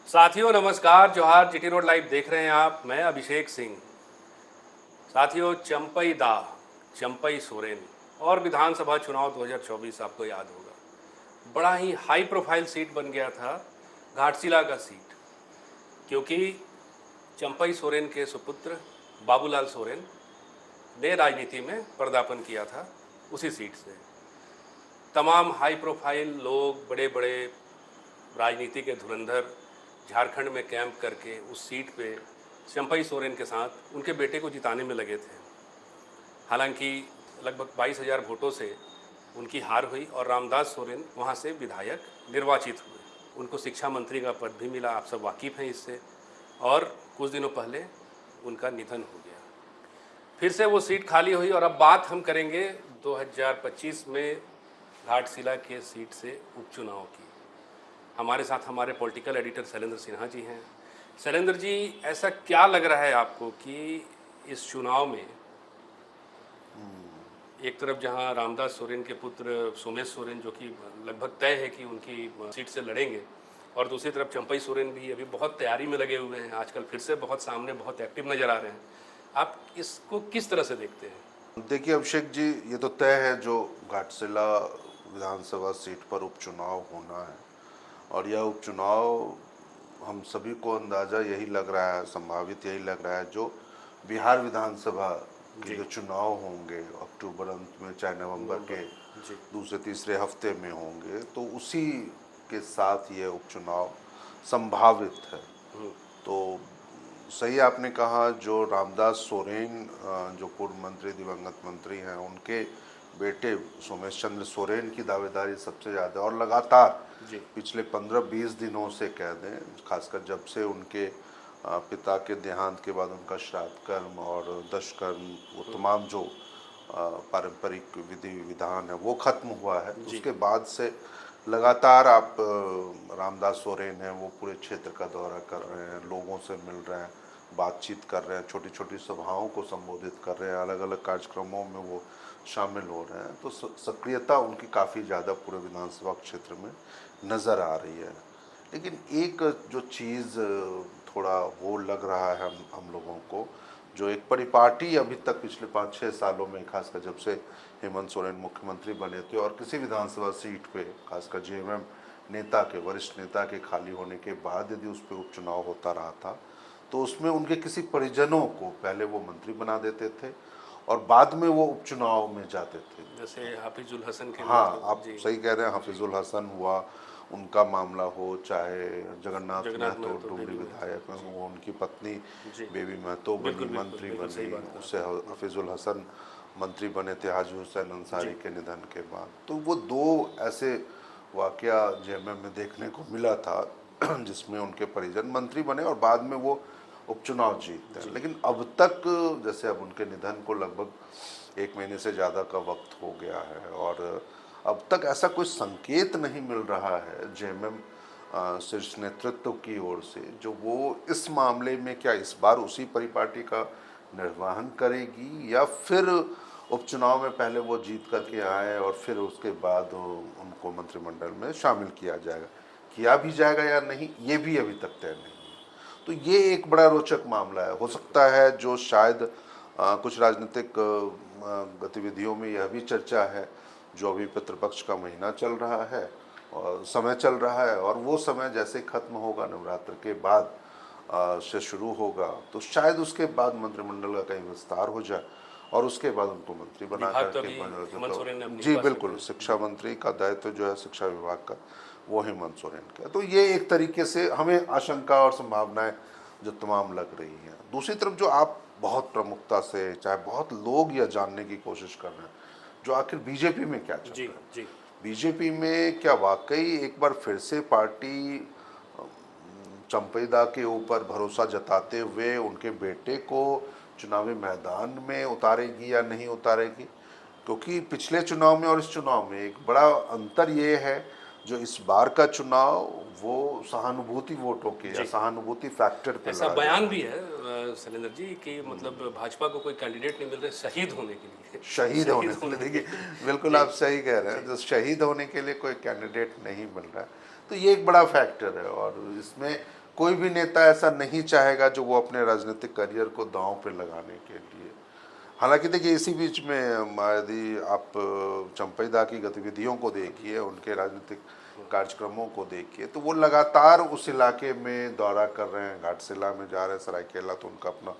साथियों नमस्कार, जोहार। जीटी रोड लाइव देख रहे हैं आप। मैं अभिषेक सिंह। साथियों, चंपई दाह, चंपई सोरेन और विधानसभा चुनाव 2024 आपको याद होगा, बड़ा ही हाई प्रोफाइल सीट बन गया था, घाटशिला का सीट। क्योंकि चंपई सोरेन के सुपुत्र बाबूलाल सोरेन ने राजनीति में पदार्पण किया था उसी सीट से। तमाम हाई प्रोफाइल लोग, बड़े बड़े राजनीति के धुरंधर झारखंड में कैंप करके उस सीट पे चंपई सोरेन के साथ उनके बेटे को जिताने में लगे थे। हालांकि लगभग 22,000 वोटों से उनकी हार हुई और रामदास सोरेन वहाँ से विधायक निर्वाचित हुए। उनको शिक्षा मंत्री का पद भी मिला, आप सब वाकिफ़ हैं इससे। और कुछ दिनों पहले उनका निधन हो गया। फिर से वो सीट खाली हुई और अब बात हम करेंगे 2025 में घाटशिला के सीट से उपचुनाव की। हमारे साथ हमारे पॉलिटिकल एडिटर शैलेंद्र सिन्हा जी हैं। शैलेंद्र जी, ऐसा क्या लग रहा है आपको कि इस चुनाव में एक तरफ जहां रामदास सोरेन के पुत्र सोमेश सोरेन, जो कि लगभग तय है कि उनकी सीट से लड़ेंगे, और दूसरी तरफ चंपई सोरेन भी अभी बहुत तैयारी में लगे हुए हैं, आजकल फिर से बहुत सामने बहुत एक्टिव नज़र आ रहे हैं, आप इसको किस तरह से देखते हैं? देखिए अभिषेक जी, ये तो तय है जो घाटशिला विधानसभा सीट पर उपचुनाव होना है। और यह उपचुनाव हम सभी को अंदाज़ा यही लग रहा है, संभावित यही लग रहा है, जो बिहार विधानसभा के जो चुनाव होंगे अक्टूबर अंत में, चाहे नवंबर के दूसरे तीसरे हफ्ते में होंगे, तो उसी के साथ ये उपचुनाव संभावित है। तो सही आपने कहा, जो रामदास सोरेन जो पूर्व मंत्री, दिवंगत मंत्री हैं, उनके बेटे सोमेश चंद्र सोरेन की दावेदारी सबसे ज़्यादा, और लगातार पिछले 15-20 दिनों से कह दें, खासकर जब से उनके पिता के देहांत के बाद उनका श्राद्ध कर्म और दशकर्म, वो तमाम जो पारंपरिक विधि विधान है वो खत्म हुआ है, उसके बाद से लगातार आप रामदास सोरेन हैं, वो पूरे क्षेत्र का दौरा कर रहे हैं, लोगों से मिल रहे हैं, बातचीत कर रहे हैं, छोटी छोटी सभाओं को संबोधित कर रहे हैं, अलग अलग कार्यक्रमों में वो शामिल हो रहे हैं। तो सक्रियता उनकी काफ़ी ज़्यादा पूरे विधानसभा क्षेत्र में नज़र आ रही है। लेकिन एक जो चीज़ थोड़ा वो लग रहा है हम लोगों को, जो एक परिपाटी अभी तक पिछले 5-6 सालों में, खासकर जब से हेमंत सोरेन मुख्यमंत्री बने थे, और किसी विधानसभा सीट पे खासकर जेएमएम नेता के, वरिष्ठ नेता के खाली होने के बाद यदि उस पर उपचुनाव होता रहा था, तो उसमें उनके किसी परिजनों को पहले वो मंत्री बना देते थे और बाद में वो उपचुनाव में जाते थे। जैसे हाफिजुल हसन के। हाँ, आप सही कह रहे हैं, हाफिजुल हसन हुआ, उनका मामला हो, चाहे जगन्नाथ महतो डुमरी विधायक में वो, उनकी पत्नी बेबी महतो बनी, मंत्री बनी, उससे हाफिजुल हसन मंत्री बने थे हाजी हुसैन अंसारी के निधन के बाद। तो वो दो ऐसे वाकया जेएमएम में देखने को मिला था जिसमें उनके परिजन मंत्री बने और बाद में वो उपचुनाव जीतते हैं। लेकिन अब तक, जैसे अब उनके निधन को लगभग 1 महीने से ज़्यादा का वक्त हो गया है, और अब तक ऐसा कोई संकेत नहीं मिल रहा है जेएमएम शीर्ष नेतृत्व की ओर से, जो वो इस मामले में क्या इस बार उसी परिपाटी का निर्वहन करेगी, या फिर उपचुनाव में पहले वो जीत करके आए और फिर उसके बाद उनको मंत्रिमंडल में शामिल किया जाएगा, किया भी जाएगा या नहीं, ये भी अभी तक तय नहीं है। तो ये एक बड़ा रोचक मामला है। हो सकता है जो शायद कुछ राजनीतिक गतिविधियों में यह भी चर्चा है, जो अभी पितृपक्ष का महीना चल रहा है और समय चल रहा है, और वो समय जैसे खत्म होगा, नवरात्र के बाद से शुरू होगा, तो शायद उसके बाद मंत्रिमंडल का कहीं विस्तार हो जाए और उसके बाद उनको मंत्री बना करके जी बिल्कुल, शिक्षा मंत्री का दायित्व जो है शिक्षा विभाग का, वो हेमंत सोरेन का। तो ये एक तरीके से हमें आशंका और संभावनाएं जो तमाम लग रही हैं। दूसरी तरफ जो आप बहुत प्रमुखता से, चाहे बहुत लोग यह जानने की कोशिश कर रहे हैं, जो आखिर बीजेपी में क्या चल रहा है, बीजेपी में क्या वाकई एक बार फिर से पार्टी चंपईदा के ऊपर भरोसा जताते हुए उनके बेटे को चुनावी मैदान में उतारेगी या नहीं उतारेगी? क्योंकि पिछले चुनाव में और इस चुनाव में एक बड़ा अंतर ये है, जो इस बार का चुनाव वो सहानुभूति वोटों के या सहानुभूति फैक्टर पे ऐसा बयान भी है शैलेंद्र जी कि मतलब भाजपा को कोई कैंडिडेट नहीं मिल रहे शहीद होने के लिए। शहीद होने के लिए, देखिए बिल्कुल आप सही कह रहे हैं, जो शहीद होने के लिए कोई कैंडिडेट नहीं मिल रहा है, तो ये एक बड़ा फैक्टर है। और इसमें कोई भी नेता ऐसा नहीं चाहेगा जो वो अपने राजनीतिक करियर को दांव पे लगाने के लिए। हालांकि देखिए इसी बीच में यदि आप चंपईदा की गतिविधियों को देखिए, उनके राजनीतिक कार्यक्रमों को देखिए, तो वो लगातार उस इलाके में दौरा कर रहे हैं, घाटशिला में जा रहे हैं, सरायकेला तो उनका अपना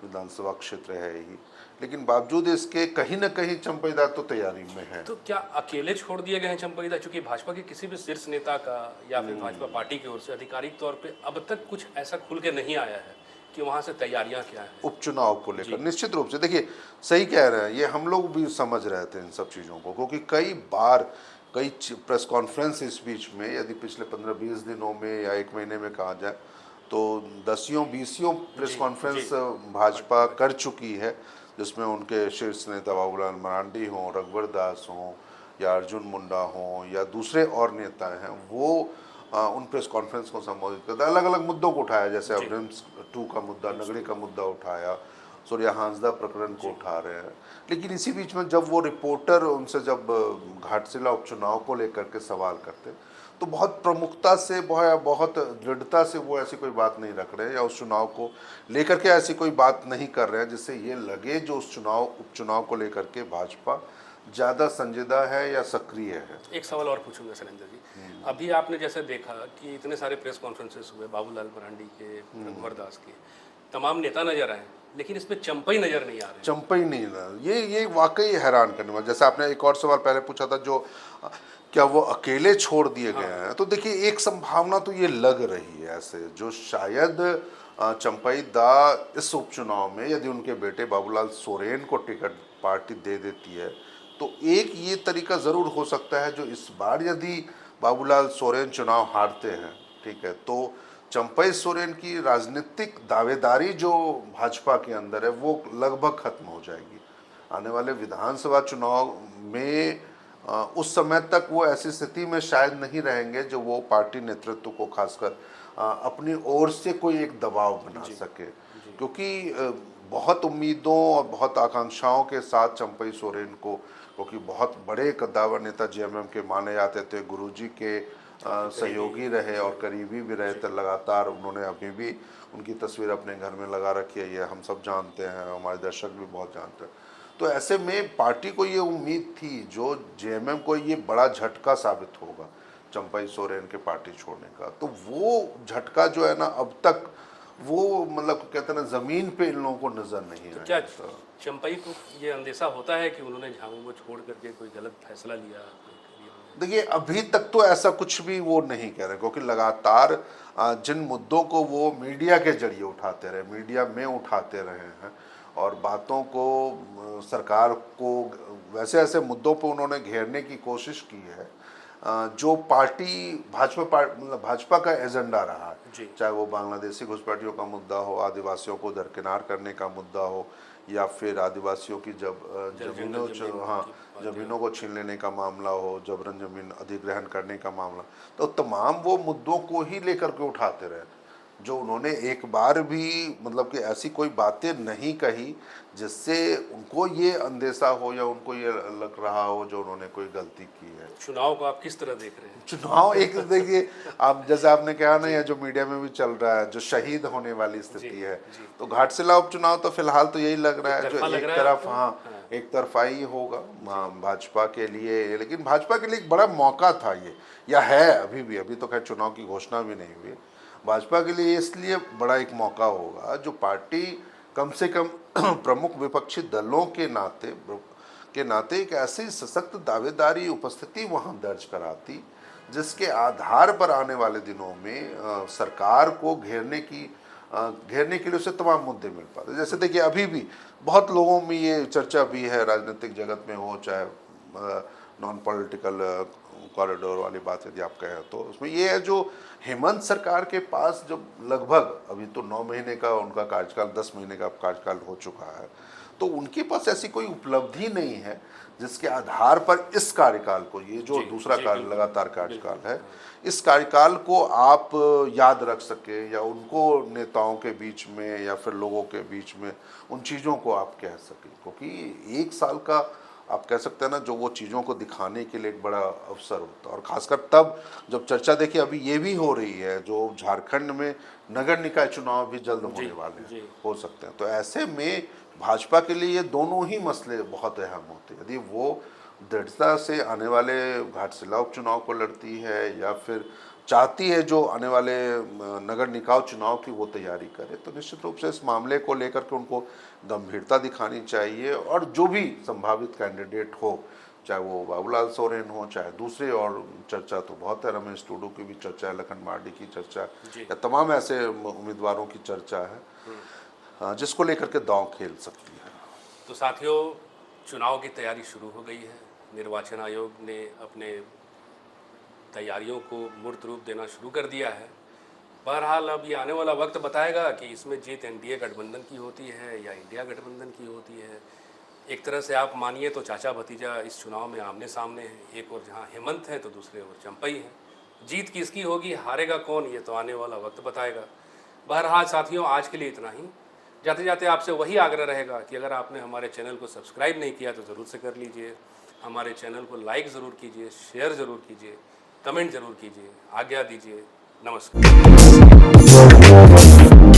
विधानसभा क्षेत्र है ही, लेकिन बावजूद इसके कहीं ना कहीं चंपईदा तो तैयारी में है। तो क्या अकेले छोड़ दिए गए हैं चंपईदा? चूंकि भाजपा के किसी भी शीर्ष नेता का या फिर भाजपा पार्टी की ओर से आधिकारिक तौर पे अब तक कुछ ऐसा खुल के नहीं आया है कि वहाँ से तैयारियां क्या हैं उपचुनाव को लेकर। निश्चित रूप से देखिए सही कह रहे हैं, ये हम लोग भी समझ रहे थे इन सब चीज़ों को, क्योंकि कई बार कई प्रेस कॉन्फ्रेंस इस बीच में, यदि पिछले 15-20 दिनों में या एक महीने में कहा जाए तो 10-20 प्रेस कॉन्फ्रेंस भाजपा कर चुकी है, जिसमें उनके शीर्ष नेता बाबूलाल मरांडी हों, रघुवर दास हों या अर्जुन मुंडा हों या दूसरे और नेता हैं, वो उन प्रेस कॉन्फ्रेंस को संबोधित करते, अलग अलग मुद्दों को उठाया, जैसे अब रिम्स 2 का मुद्दा, नगड़ी का मुद्दा उठाया, सूर्या हांसदा प्रकरण को उठा रहे हैं। लेकिन इसी बीच में जब वो रिपोर्टर उनसे जब घाटशिला उपचुनाव को लेकर के सवाल करते, तो बहुत प्रमुखता से, बहुत दृढ़ता से वो ऐसी कोई बात नहीं रख रहे हैं या उस चुनाव को लेकर के ऐसी कोई बात नहीं कर रहे हैं जिससे ये लगे जो उस उपचुनाव को लेकर के भाजपा ज़्यादा संजीदा है या सक्रिय है। एक सवाल और पूछूंगा शैलेंद्र जी, अभी आपने जैसे देखा कि इतने सारे प्रेस कॉन्फ्रेंसेस हुए, बाबूलाल मरांडी के, रघुवर दास के, तमाम नेता नजर आए, लेकिन इसमें चंपई नजर नहीं आ रहे। चंपई नहीं ना, ये वाकई हैरान करने वाला। जैसे आपने एक और सवाल पहले पूछा था, जो क्या वो अकेले छोड़ दिए गए हैं, तो देखिए एक संभावना तो ये लग रही है ऐसे, जो शायद चंपई दा इस उपचुनाव में यदि उनके बेटे बाबूलाल सोरेन को टिकट पार्टी दे देती है, तो एक ये तरीका ज़रूर हो सकता है, जो इस बार यदि बाबूलाल सोरेन चुनाव हारते हैं, ठीक है, तो चंपई सोरेन की राजनीतिक दावेदारी जो भाजपा के अंदर है वो लगभग खत्म हो जाएगी। आने वाले विधानसभा चुनाव में उस समय तक वो ऐसी स्थिति में शायद नहीं रहेंगे जो वो पार्टी नेतृत्व को खासकर अपनी ओर से कोई एक दबाव बना सके, क्योंकि बहुत उम्मीदों और बहुत आकांक्षाओं के साथ चंपई सोरेन को, क्योंकि बहुत बड़े कद्दावर नेता जेएमएम के माने जाते थे, गुरुजी के सहयोगी रहे और करीबी भी रहे थे लगातार, उन्होंने अभी भी उनकी तस्वीर अपने घर में लगा रखी है, ये हम सब जानते हैं, हमारे दर्शक भी बहुत जानते हैं। तो ऐसे में पार्टी को ये उम्मीद थी, जो जेएमएम को ये बड़ा झटका साबित होगा चंपई सोरेन के पार्टी छोड़ने का, तो वो झटका जो है ना अब तक वो मतलब कहते हैं ना जमीन पे इन लोगों को नजर नहीं आया। क्या चंपई को ये अंदेशा होता है कि उन्होंने झामू को छोड़ करके कोई गलत फैसला लिया? देखिए अभी तक तो ऐसा कुछ भी वो नहीं कह रहे, क्योंकि लगातार जिन मुद्दों को वो मीडिया के जरिए उठाते रहे, मीडिया में उठाते रहे हैं और बातों को सरकार को वैसे ऐसे मुद्दों पर उन्होंने घेरने की कोशिश की है जो पार्टी भाजपा का एजेंडा रहा है, चाहे वो बांग्लादेशी घुसपैठियों का मुद्दा हो, आदिवासियों को दरकिनार करने का मुद्दा हो, या फिर आदिवासियों की जमीनों को छीन लेने का मामला हो, जबरन जमीन अधिग्रहण करने का मामला, तो तमाम वो मुद्दों को ही लेकर के उठाते रहे, जो उन्होंने एक बार भी मतलब कि ऐसी कोई बातें नहीं कही जिससे उनको ये अंदेशा हो या उनको ये लग रहा हो जो उन्होंने कोई गलती की है। चुनाव को आप किस तरह देख रहे हैं? चुनाव एक देखिए, आप जैसे आपने कहा ना, ये जो मीडिया में भी चल रहा है, जो शहीद होने वाली स्थिति है, तो घाटशिला उपचुनाव तो फिलहाल तो यही लग रहा है जो एक तरफ एक तरफाई होगा भाजपा के लिए, लेकिन भाजपा के लिए एक बड़ा मौका था ये, या है अभी भी, अभी तो खैर चुनाव की घोषणा भी नहीं हुई, भाजपा के लिए इसलिए बड़ा एक मौका होगा जो पार्टी कम से कम प्रमुख विपक्षी दलों के नाते एक ऐसी सशक्त दावेदारी उपस्थिति वहां दर्ज कराती जिसके आधार पर आने वाले दिनों में सरकार को घेरने के लिए उसे तमाम मुद्दे मिल पाते। जैसे देखिए अभी भी बहुत लोगों में ये चर्चा भी है, राजनीतिक जगत में हो, चाहे नॉन पॉलिटिकल कॉरिडोर वाली बात यदि आप कहें तो उसमें ये है, जो हेमंत सरकार के पास जब लगभग अभी तो 9 महीने का उनका कार्यकाल, 10 महीने का कार्यकाल हो चुका है, तो उनके पास ऐसी कोई उपलब्धि नहीं है जिसके आधार पर इस कार्यकाल को, ये जो दूसरा लगातार कार्यकाल है, इस कार्यकाल को आप याद रख सके या उनको नेताओं के बीच में या फिर लोगों के बीच में उन चीज़ों को आप कह सके, क्योंकि 1 साल का आप कह सकते हैं ना, जो वो चीज़ों को दिखाने के लिए एक बड़ा अवसर होता है। और खासकर तब जब चर्चा देखिए अभी ये भी हो रही है, जो झारखंड में नगर निकाय चुनाव भी जल्द होने वाले हैं, हो सकते हैं, तो ऐसे में भाजपा के लिए ये दोनों ही मसले बहुत अहम होते हैं। यदि वो दृढ़ता से आने वाले घाटशिला उपचुनाव को लड़ती है या फिर चाहती है जो आने वाले नगर निकाय चुनाव की वो तैयारी करे, तो निश्चित रूप से इस मामले को लेकर के उनको गंभीरता दिखानी चाहिए। और जो भी संभावित कैंडिडेट हो, चाहे वो बाबूलाल सोरेन हो, चाहे दूसरे, और चर्चा तो बहुत है, रमेश टूडू की भी चर्चा है, लखन मार्डी की चर्चा, या तमाम ऐसे उम्मीदवारों की चर्चा है जिसको लेकर के दांव खेल सकती है। तो साथियों, चुनाव की तैयारी शुरू हो गई है। निर्वाचन आयोग ने अपने तैयारियों को मूर्त रूप देना शुरू कर दिया है। बहरहाल अब ये आने वाला वक्त बताएगा कि इसमें जीत एनडीए गठबंधन की होती है या इंडिया गठबंधन की होती है। एक तरह से आप मानिए तो चाचा भतीजा इस चुनाव में आमने सामने हैं। एक और जहाँ हेमंत है तो दूसरे ओर चंपई है। जीत किसकी होगी, हारेगा कौन, ये तो आने वाला वक्त बताएगा। बहरहाल साथियों, आज के लिए इतना ही। जाते जाते आपसे वही आग्रह रहेगा कि अगर आपने हमारे चैनल को सब्सक्राइब नहीं किया तो ज़रूर से कर लीजिए। हमारे चैनल को लाइक ज़रूर कीजिए, शेयर ज़रूर कीजिए, कमेंट ज़रूर कीजिए। आज्ञा दीजिए। नमस्कार।